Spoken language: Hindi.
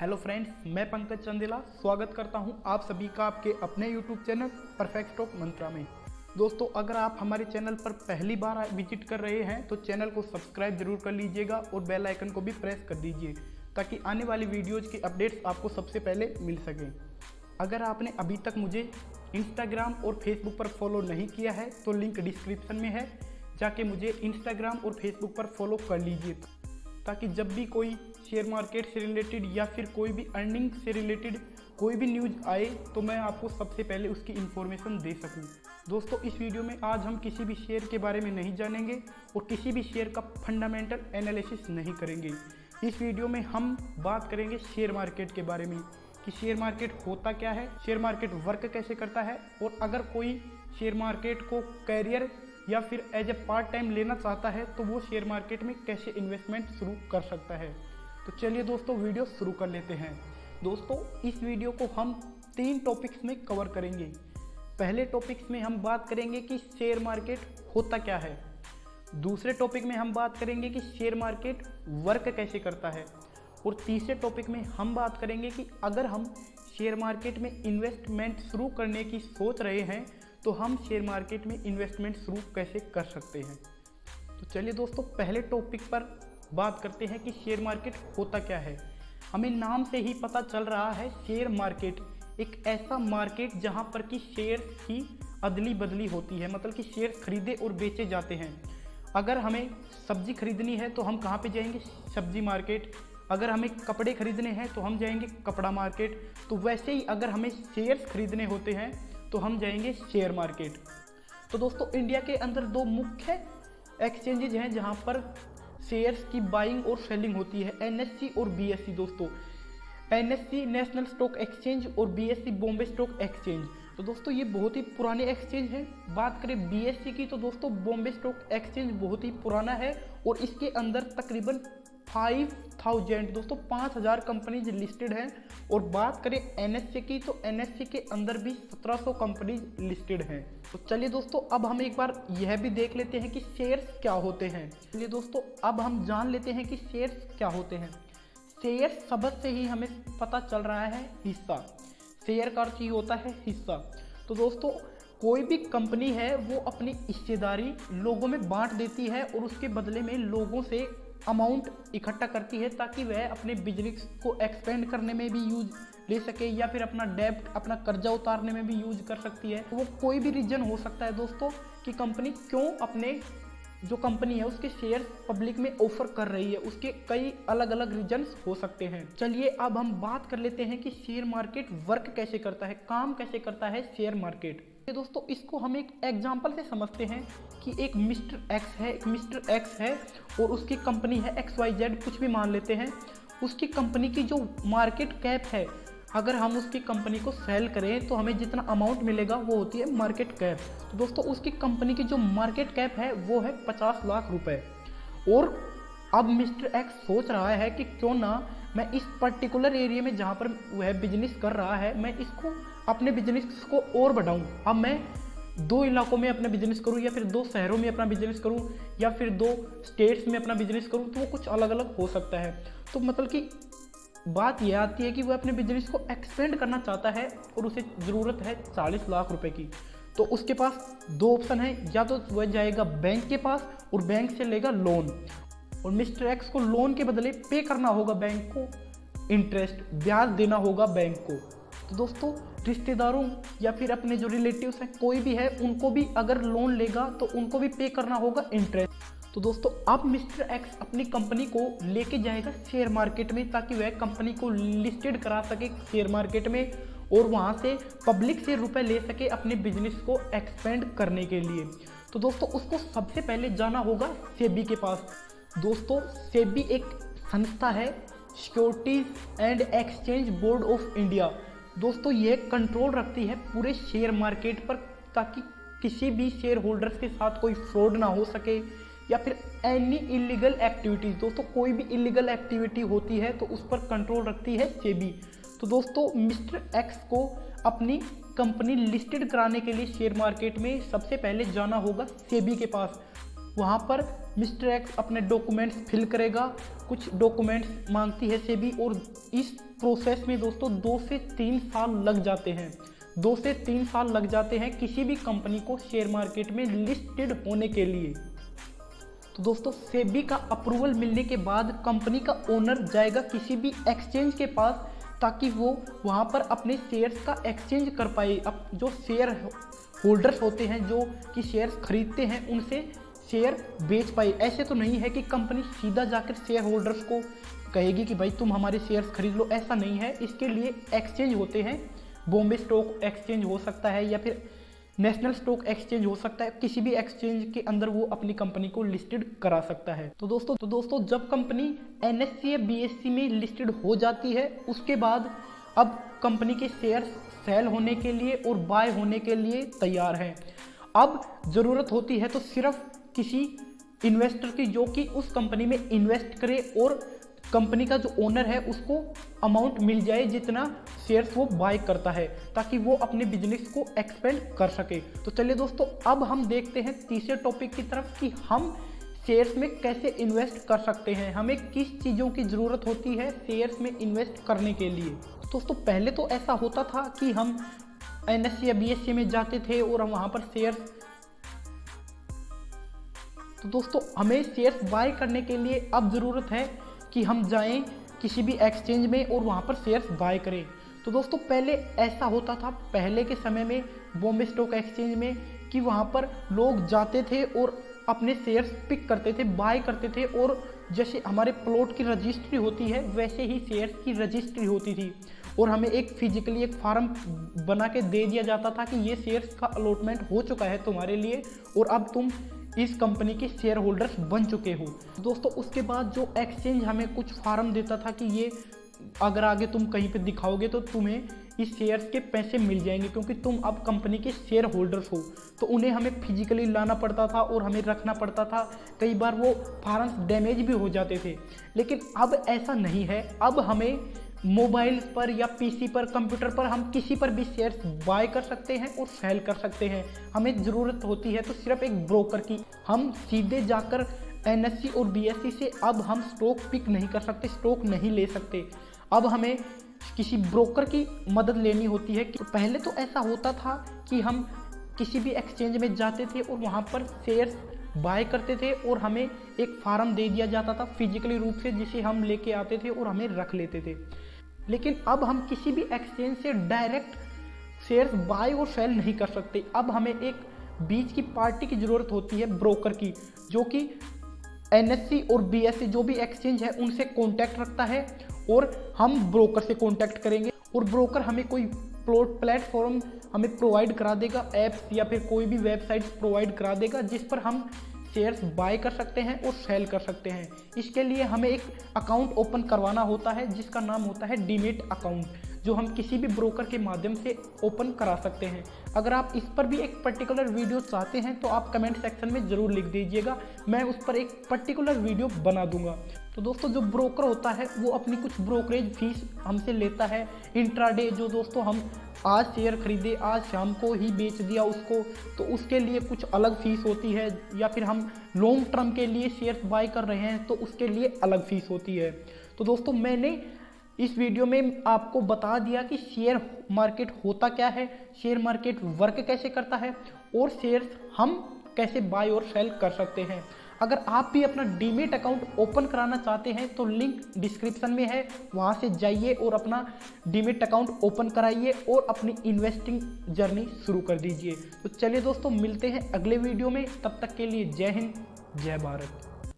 हेलो फ्रेंड्स, मैं पंकज चंदेला स्वागत करता हूं आप सभी का आपके अपने यूट्यूब चैनल परफेक्ट स्टॉक मंत्रा में। दोस्तों, अगर आप हमारे चैनल पर पहली बार विजिट कर रहे हैं तो चैनल को सब्सक्राइब जरूर कर लीजिएगा और बेल आइकन को भी प्रेस कर दीजिए ताकि आने वाली वीडियोज़ की अपडेट्स आपको सबसे पहले मिल सकें। अगर आपने अभी तक मुझे इंस्टाग्राम और फेसबुक पर फॉलो नहीं किया है तो लिंक डिस्क्रिप्शन में है, जाके मुझे इंस्टाग्राम और फेसबुक पर फॉलो कर लीजिए ताकि जब भी कोई शेयर मार्केट से रिलेटेड या फिर कोई भी अर्निंग से रिलेटेड कोई भी न्यूज़ आए तो मैं आपको सबसे पहले उसकी इन्फॉर्मेशन दे सकूं। दोस्तों, इस वीडियो में आज हम किसी भी शेयर के बारे में नहीं जानेंगे और किसी भी शेयर का फंडामेंटल एनालिसिस नहीं करेंगे। इस वीडियो में हम बात करेंगे शेयर मार्केट के बारे में कि शेयर मार्केट होता क्या है, शेयर मार्केट वर्क कैसे करता है और अगर कोई शेयर मार्केट को कैरियर या फिर एज ए पार्ट टाइम लेना चाहता है तो वो शेयर मार्केट में कैसे इन्वेस्टमेंट शुरू कर सकता है। तो चलिए दोस्तों, वीडियो शुरू कर लेते हैं। दोस्तों, इस वीडियो को हम 3 टॉपिक्स में कवर करेंगे। पहले टॉपिक्स में हम बात करेंगे कि शेयर मार्केट होता क्या है। दूसरे टॉपिक में हम बात करेंगे कि शेयर मार्केट वर्क कैसे करता है और तीसरे टॉपिक में हम बात करेंगे कि अगर हम शेयर मार्केट में इन्वेस्टमेंट शुरू करने की सोच रहे हैं तो हम शेयर मार्केट में इन्वेस्टमेंट शुरू कैसे कर सकते हैं। तो चलिए दोस्तों, पहले टॉपिक पर बात करते हैं कि शेयर मार्केट होता क्या है। हमें नाम से ही पता चल रहा है, शेयर मार्केट एक ऐसा मार्केट जहां पर कि शेयर की अदली बदली होती है, मतलब कि शेयर खरीदे और बेचे जाते हैं। अगर हमें सब्जी खरीदनी है तो हम कहाँ पे जाएंगे? सब्जी मार्केट। अगर हमें कपड़े खरीदने हैं तो हम जाएंगे कपड़ा मार्केट। तो वैसे ही अगर हमें शेयर्स खरीदने होते हैं तो हम जाएंगे शेयर मार्केट। तो दोस्तों, इंडिया के अंदर 2 मुख्य एक्सचेंजेज हैं जहां पर शेयर्स की बाइंग और सेलिंग होती है, एनएससी और बीएससी। दोस्तों, एनएससी नेशनल स्टॉक एक्सचेंज और बीएससी बॉम्बे स्टॉक एक्सचेंज। तो दोस्तों, ये बहुत ही पुराने एक्सचेंज हैं। बात करें बीएससी की तो दोस्तों बॉम्बे स्टॉक एक्सचेंज बहुत ही पुराना है और इसके अंदर तकरीबन 5000 कंपनीज लिस्टेड हैं। और बात करें एनएससी की तो एनएससी के अंदर भी 1700 कंपनीज लिस्टेड हैं। तो चलिए दोस्तों, अब हम एक बार यह भी देख लेते हैं कि शेयर्स क्या होते हैं। चलिए दोस्तों, अब हम जान लेते हैं कि शेयर्स क्या होते हैं। शेयर शब्द से ही हमें पता चल रहा है हिस्सा। शेयर का अर्थ ही होता है हिस्सा। तो दोस्तों, कोई भी कंपनी है वो अपनी हिस्सेदारी लोगों में बांट देती है और उसके बदले में लोगों से अमाउंट इकट्ठा करती है ताकि वह अपने बिजनेस को एक्सपेंड करने में भी यूज ले सके या फिर अपना डेब्ट, अपना कर्जा उतारने में भी यूज कर सकती है। वो कोई भी रीजन हो सकता है दोस्तों कि कंपनी क्यों अपने जो कंपनी है उसके शेयर पब्लिक में ऑफर कर रही है, उसके कई अलग अलग रीजन्स हो सकते हैं। चलिए अब हम बात कर लेते हैं कि शेयर मार्केट वर्क कैसे करता है, काम कैसे करता है शेयर मार्केट। दोस्तों, इसको हम एक एग्जांपल से समझते हैं कि एक मिस्टर एक्स है और उसकी कंपनी है XYZ, कुछ भी मान लेते हैं। उसकी कंपनी की जो मार्केट कैप है, अगर हम उसकी कंपनी को सेल करें तो हमें जितना अमाउंट मिलेगा वो होती है मार्केट कैप। तो दोस्तों, उसकी कंपनी की जो मार्केट कैप है वो है 50 लाख रुपए। और अब मिस्टर एक्स सोच रहा है कि क्यों ना मैं इस पर्टिकुलर एरिया में जहाँ पर वह बिजनेस कर रहा है, मैं इसको अपने बिजनेस को और बढ़ाऊँ। अब मैं 2 इलाकों में अपना बिजनेस करूँ या फिर 2 शहरों में अपना बिजनेस करूँ या फिर 2 स्टेट्स में अपना बिजनेस करूँ, तो वो कुछ अलग अलग हो सकता है। तो मतलब कि बात यह आती है कि वह अपने बिजनेस को एक्सपेंड करना चाहता है और उसे ज़रूरत है 40 लाख रुपए की। तो उसके पास 2 ऑप्शन है, या तो वह जाएगा बैंक के पास और बैंक से लेगा लोन, और मिस्टर एक्स को लोन के बदले पे करना होगा बैंक को इंटरेस्ट, ब्याज देना होगा बैंक को। तो दोस्तों, रिश्तेदारों या फिर अपने जो रिलेटिव्स हैं, कोई भी है, उनको भी अगर लोन लेगा तो उनको भी पे करना होगा इंटरेस्ट। तो दोस्तों, अब मिस्टर एक्स अपनी कंपनी को लेके जाएगा शेयर मार्केट में ताकि वह कंपनी को लिस्टेड करा सके शेयर मार्केट में और वहाँ से पब्लिक से रुपए ले सके अपने बिजनेस को एक्सपेंड करने के लिए। तो दोस्तों, उसको सबसे पहले जाना होगा सेबी के पास। दोस्तों, सेबी एक संस्था है, securities and exchange board of India. दोस्तों, यह कंट्रोल रखती है पूरे शेयर मार्केट पर ताकि किसी भी शेयर होल्डर्स के साथ कोई फ्रॉड ना हो सके या फिर एनी इलीगल एक्टिविटीज़। दोस्तों, कोई भी इलीगल एक्टिविटी होती है तो उस पर कंट्रोल रखती है सेबी। तो दोस्तों, मिस्टर एक्स को अपनी कंपनी लिस्टेड कराने के लिए शेयर मार्केट में सबसे पहले जाना होगा सेबी के पास। वहाँ पर मिस्टर एक्स अपने डॉक्यूमेंट्स फिल करेगा, कुछ डॉक्यूमेंट्स मांगती है सेबी, और इस प्रोसेस में दोस्तों 2 से 3 साल लग जाते हैं। 2 से 3 साल लग जाते हैं किसी भी कंपनी को शेयर मार्केट में लिस्टेड होने के लिए। तो दोस्तों सेबी का अप्रूवल मिलने के बाद कंपनी का ओनर जाएगा किसी भी एक्सचेंज के पास, ताकि वो वहाँ पर अपने शेयर्स का एक्सचेंज कर पाए। अब जो शेयर होल्डर्स होते हैं, जो कि शेयर्स खरीदते हैं, उनसे शेयर बेच पाए। ऐसे तो नहीं है कि कंपनी सीधा जाकर शेयर होल्डर्स को कहेगी कि भाई तुम हमारे शेयर्स खरीद लो, ऐसा नहीं है। इसके लिए एक्सचेंज होते हैं, बॉम्बे स्टॉक एक्सचेंज हो सकता है या फिर नेशनल स्टॉक एक्सचेंज हो सकता है। किसी भी एक्सचेंज के अंदर वो अपनी कंपनी को लिस्टेड करा सकता है। तो दोस्तों जब कंपनी NSE या BSE में लिस्टेड हो जाती है, उसके बाद अब कंपनी के शेयर सेल होने के लिए और बाय होने के लिए तैयार हैं। अब ज़रूरत होती है तो सिर्फ किसी इन्वेस्टर की, जो कि उस कंपनी में इन्वेस्ट करे और कंपनी का जो ओनर है उसको अमाउंट मिल जाए जितना शेयर्स वो बाय करता है, ताकि वो अपने बिजनेस को एक्सपेंड कर सके। तो चलिए दोस्तों अब हम देखते हैं तीसरे टॉपिक की तरफ कि हम शेयर्स में कैसे इन्वेस्ट कर सकते हैं, हमें किस चीज़ों की ज़रूरत होती है शेयर्स में इन्वेस्ट करने के लिए। दोस्तों पहले तो ऐसा होता था कि हम NSE या BSE में जाते थे और हम वहाँ पर शेयर्स, तो दोस्तों हमें शेयर्स बाय करने के लिए अब ज़रूरत है कि हम जाएं किसी भी एक्सचेंज में और वहाँ पर शेयर्स बाय करें। तो दोस्तों पहले ऐसा होता था, पहले के समय में बॉम्बे स्टॉक एक्सचेंज में, कि वहाँ पर लोग जाते थे और अपने शेयर्स पिक करते थे, बाय करते थे, और जैसे हमारे प्लॉट की रजिस्ट्री होती है वैसे ही शेयर्स की रजिस्ट्री होती थी, और हमें एक फिजिकली एक फार्म बना के दे दिया जाता था कि ये शेयर्स का अलॉटमेंट हो चुका है तुम्हारे लिए और अब तुम इस कंपनी के शेयर होल्डर्स बन चुके हो। दोस्तों उसके बाद जो एक्सचेंज हमें कुछ फार्म देता था कि ये अगर आगे तुम कहीं पे दिखाओगे तो तुम्हें इस शेयर्स के पैसे मिल जाएंगे, क्योंकि तुम अब कंपनी के शेयर होल्डर्स हो। तो उन्हें हमें फिजिकली लाना पड़ता था और हमें रखना पड़ता था। कई बार वो फार्म्स डैमेज भी हो जाते थे, लेकिन अब ऐसा नहीं है। अब हमें मोबाइल पर या PC पर, कंप्यूटर पर, हम किसी पर भी शेयर्स बाय कर सकते हैं और सेल कर सकते हैं। हमें ज़रूरत होती है तो सिर्फ एक ब्रोकर की। हम सीधे जाकर NSE और BSE से अब हम स्टॉक पिक नहीं कर सकते, स्टॉक नहीं ले सकते। अब हमें किसी ब्रोकर की मदद लेनी होती है। पहले तो ऐसा होता था कि हम किसी भी एक्सचेंज में जाते थे और वहाँ पर शेयर्स बाय करते थे और हमें एक फार्म दे दिया जाता था फिजिकली रूप से, जिसे हम लेके आते थे और हमें रख लेते थे। लेकिन अब हम किसी भी एक्सचेंज से डायरेक्ट शेयर्स बाय और सेल नहीं कर सकते। अब हमें एक बीच की पार्टी की ज़रूरत होती है, ब्रोकर की, जो कि NSE और BSE जो भी एक्सचेंज है उनसे कांटेक्ट रखता है और हम ब्रोकर से कांटेक्ट करेंगे और ब्रोकर हमें कोई प्लेटफॉर्म हमें प्रोवाइड करा देगा, ऐप्स या फिर कोई भी वेबसाइट प्रोवाइड करा देगा जिस पर हम शेयर्स बाय कर सकते हैं और सेल कर सकते हैं। इसके लिए हमें एक अकाउंट ओपन करवाना होता है जिसका नाम होता है डीमेट अकाउंट, जो हम किसी भी ब्रोकर के माध्यम से ओपन करा सकते हैं। अगर आप इस पर भी एक पर्टिकुलर वीडियो चाहते हैं तो आप कमेंट सेक्शन में ज़रूर लिख दीजिएगा, मैं उस पर एक पर्टिकुलर वीडियो बना दूंगा। तो दोस्तों जो ब्रोकर होता है वो अपनी कुछ ब्रोकरेज फीस हमसे लेता है इंट्राडे। जो दोस्तों हम आज शेयर खरीदे, आज शाम को ही बेच दिया उसको, तो उसके लिए कुछ अलग फीस होती है, या फिर हम लॉन्ग टर्म के लिए शेयर्स बाय कर रहे हैं तो उसके लिए अलग फीस होती है। तो दोस्तों मैंने इस वीडियो में आपको बता दिया कि शेयर मार्केट होता क्या है, शेयर मार्केट वर्क कैसे करता है और शेयर्स हम कैसे बाय और सेल कर सकते हैं। अगर आप भी अपना डीमेट अकाउंट ओपन कराना चाहते हैं तो लिंक डिस्क्रिप्शन में है, वहां से जाइए और अपना डीमेट अकाउंट ओपन कराइए और अपनी इन्वेस्टिंग जर्नी शुरू कर दीजिए। तो चलिए दोस्तों मिलते हैं अगले वीडियो में, तब तक के लिए जय हिंद, जय भारत।